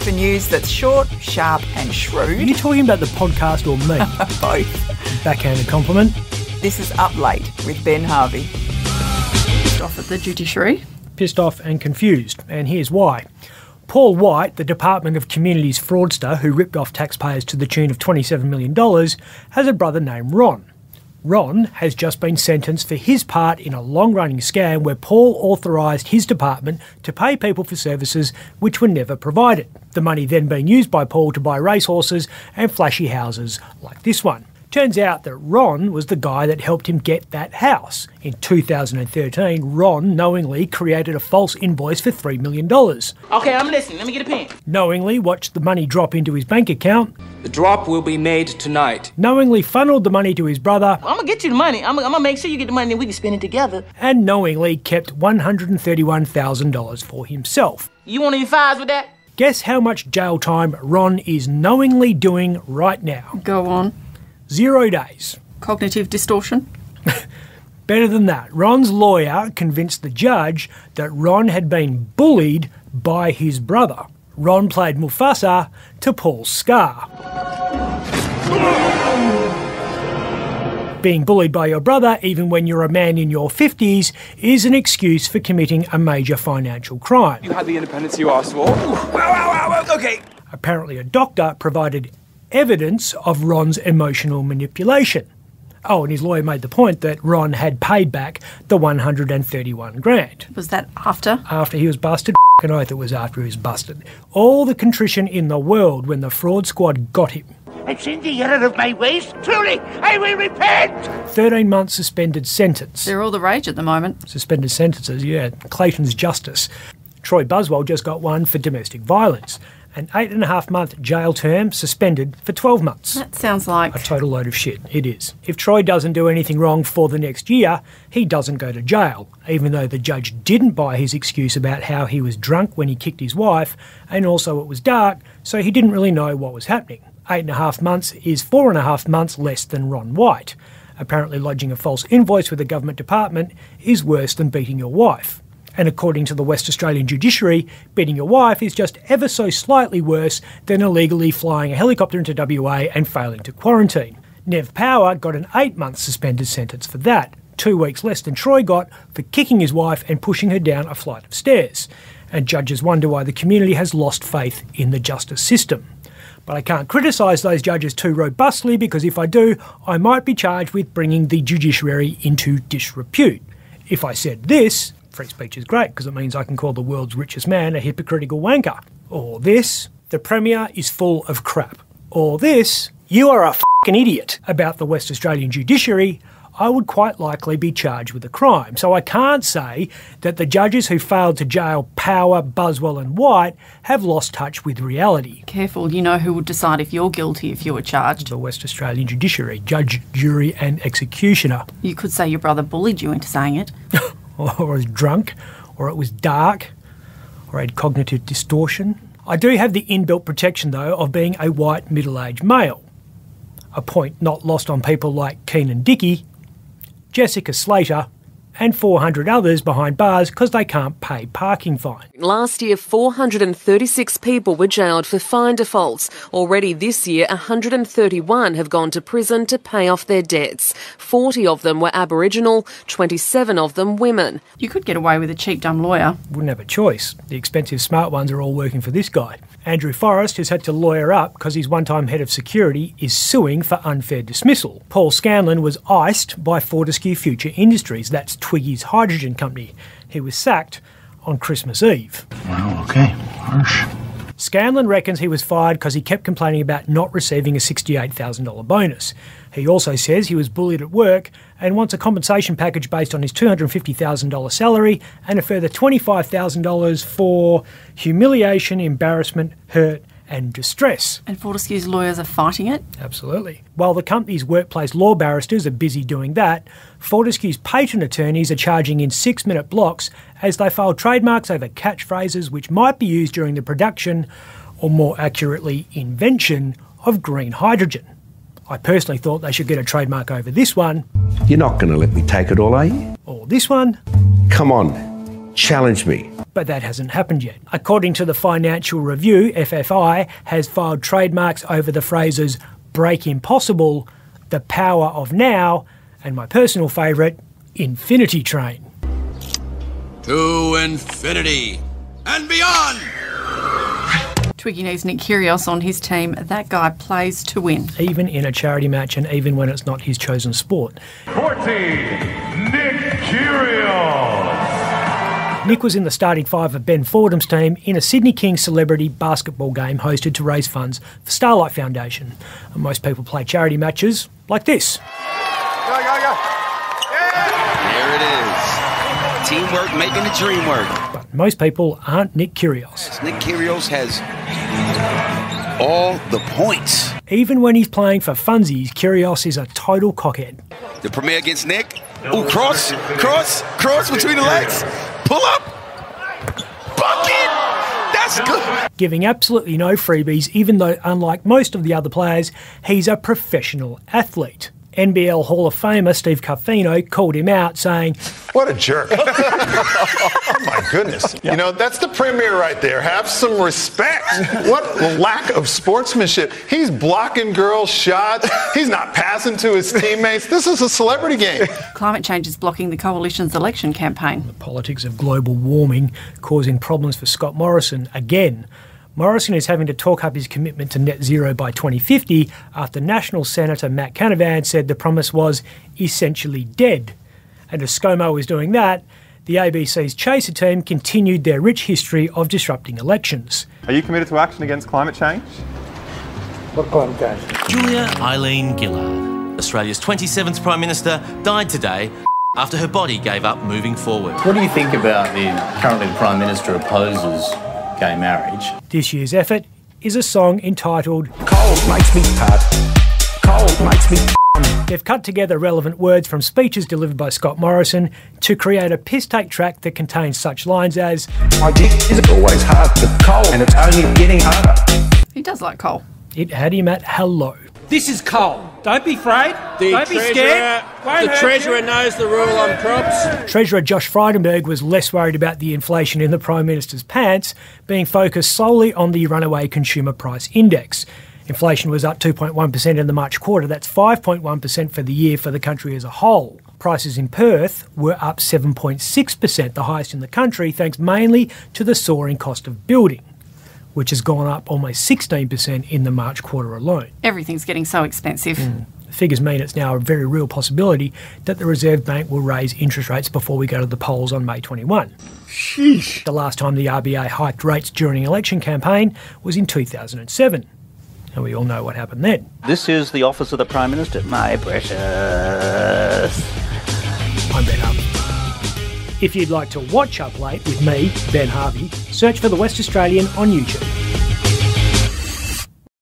for news that's short, sharp and Are shrewd. you talking about the podcast or me? Both. Backhanded compliment. This is Up Late with Ben Harvey. Off at the judiciary. Pissed off and confused, and here's why. Paul White, the Department of Communities fraudster who ripped off taxpayers to the tune of $27 million, has a brother named Ron. Ron has just been sentenced for his part in a long-running scam where Paul authorised his department to pay people for services which were never provided, the money then being used by Paul to buy racehorses and flashy houses like this one. Turns out that Ron was the guy that helped him get that house. In 2013, Ron knowingly created a false invoice for $3 million. Okay, I'm listening. Let me get a pen. Knowingly watched the money drop into his bank account. The drop will be made tonight. Knowingly funneled the money to his brother. I'm gonna get you the money. I'm gonna make sure you get the money and we can spend it together. And knowingly kept $131,000 for himself. You want any files with that? Guess how much jail time Ron is knowingly doing right now? Go on. 0 days. Cognitive distortion. Better than that, Ron's lawyer convinced the judge that Ron had been bullied by his brother. Ron played Mufasa to Paul's Scar. Being bullied by your brother, even when you're a man in your 50s, is an excuse for committing a major financial crime. You had the independence you asked for. Okay. Apparently a doctor provided evidence of Ron's emotional manipulation. Oh, and his lawyer made the point that Ron had paid back the $131,000. Was that after? After he was busted? F***ing oath it was after he was busted. All the contrition in the world when the fraud squad got him. I've seen the error of my ways. Truly, I will repent. 13 months suspended sentence. They're all the rage at the moment. Suspended sentences, yeah. Clayton's justice. Troy Buswell just got one for domestic violence. An 8.5-month jail term suspended for 12 months. That sounds like... A total load of shit, it is. If Troy doesn't do anything wrong for the next year, he doesn't go to jail, even though the judge didn't buy his excuse about how he was drunk when he kicked his wife, and also it was dark, so he didn't really know what was happening. 8.5 months is 4.5 months less than Ron White. Apparently lodging a false invoice with a government department is worse than beating your wife. And according to the West Australian judiciary, beating your wife is just ever so slightly worse than illegally flying a helicopter into WA and failing to quarantine. Nev Power got an 8-month suspended sentence for that, 2 weeks less than Troy got for kicking his wife and pushing her down a flight of stairs. And judges wonder why the community has lost faith in the justice system. But I can't criticise those judges too robustly because if I do, I might be charged with bringing the judiciary into disrepute. If I said this, free speech is great because it means I can call the world's richest man a hypocritical wanker. Or this, the Premier is full of crap. Or this, you are a f***ing idiot. About the West Australian judiciary, I would quite likely be charged with a crime. So I can't say that the judges who failed to jail Power, Buswell and White have lost touch with reality. Careful, you know who would decide if you're guilty if you were charged. The West Australian judiciary, judge, jury and executioner. You could say your brother bullied you into saying it. Or I was drunk, or it was dark, or I had cognitive distortion. I do have the inbuilt protection, though, of being a white middle-aged male. A point not lost on people like Keenan Dickey, Jessica Slater, and 400 others behind bars because they can't pay parking fines. Last year, 436 people were jailed for fine defaults. Already this year, 131 have gone to prison to pay off their debts. 40 of them were Aboriginal, 27 of them women. You could get away with a cheap, dumb lawyer. Wouldn't have a choice. The expensive, smart ones are all working for this guy. Andrew Forrest has had to lawyer up because his one-time head of security is suing for unfair dismissal. Paul Scanlon was iced by Fortescue Future Industries. That's Twiggy's hydrogen company. He was sacked on Christmas Eve. Well, okay. Harsh. Scanlon reckons he was fired because he kept complaining about not receiving a $68,000 bonus. He also says he was bullied at work and wants a compensation package based on his $250,000 salary and a further $25,000 for humiliation, embarrassment, hurt and distress. And Fortescue's lawyers are fighting it? Absolutely. While the company's workplace law barristers are busy doing that, Fortescue's patent attorneys are charging in 6-minute blocks as they file trademarks over catchphrases which might be used during the production, or more accurately, invention, of green hydrogen. I personally thought they should get a trademark over this one. You're not going to let me take it all, are you? Or this one. Come on. challenge me. But that hasn't happened yet. According to the Financial Review, FFI has filed trademarks over the phrases break impossible, the power of now, and my personal favourite, infinity train. To infinity and beyond! Twiggy needs Nick Kyrgios on his team. That guy plays to win. Even in a charity match and even when it's not his chosen sport. 14, Nick Kyrgios. Nick was in the starting five of Ben Fordham's team in a Sydney Kings celebrity basketball game hosted to raise funds for Starlight Foundation. And most people play charity matches like this. Go, go, go. Yeah. There it is. Teamwork making the dream work. But most people aren't Nick Kyrgios. Nick Kyrgios has all the points. Even when he's playing for funsies, Kyrgios is a total cockhead. The premiere against Nick. Ooh, cross between the legs. Pull up. Bucket. That's good. Giving absolutely no freebies, even though, unlike most of the other players, he's a professional athlete. NBL Hall of Famer Steve Carfino called him out, saying, What a jerk. Oh, my goodness. You know, that's the premier right there. Have some respect. What lack of sportsmanship. He's blocking girls' shots. He's not passing to his teammates. This is a celebrity game. Climate change is blocking the coalition's election campaign. The politics of global warming causing problems for Scott Morrison again. Morrison is having to talk up his commitment to net zero by 2050 after National Senator Matt Canavan said the promise was essentially dead. And as ScoMo is doing that, the ABC's Chaser team continued their rich history of disrupting elections. Are you committed to action against climate change? What climate change? Julia Eileen Gillard, Australia's 27th Prime Minister, died today after her body gave up moving forward. What do you think about currently the Prime Minister opposes gay marriage? This year's effort is a song entitled Cold makes me hot. Cold makes me. They've cut together relevant words from speeches delivered by Scott Morrison to create a piss-take track that contains such lines as My dick is always hard but cold and it's only getting harder. He does like coal. It had him at hello. This is coal. Don't be afraid. Don't be scared. The Treasurer knows the rule on crops. Treasurer Josh Frydenberg was less worried about the inflation in the Prime Minister's pants, being focused solely on the runaway consumer price index. Inflation was up 2.1% in the March quarter. That's 5.1% for the year for the country as a whole. Prices in Perth were up 7.6%, the highest in the country, thanks mainly to the soaring cost of building, which has gone up almost 16% in the March quarter alone. Everything's getting so expensive. The figures mean it's now a very real possibility that the Reserve Bank will raise interest rates before we go to the polls on May 21. Sheesh. The last time the RBA hiked rates during an election campaign was in 2007. And we all know what happened then. This is the office of the Prime Minister, my precious. I'm Ben Harvey. If you'd like to watch Up Late with me, Ben Harvey, search for The West Australian on YouTube.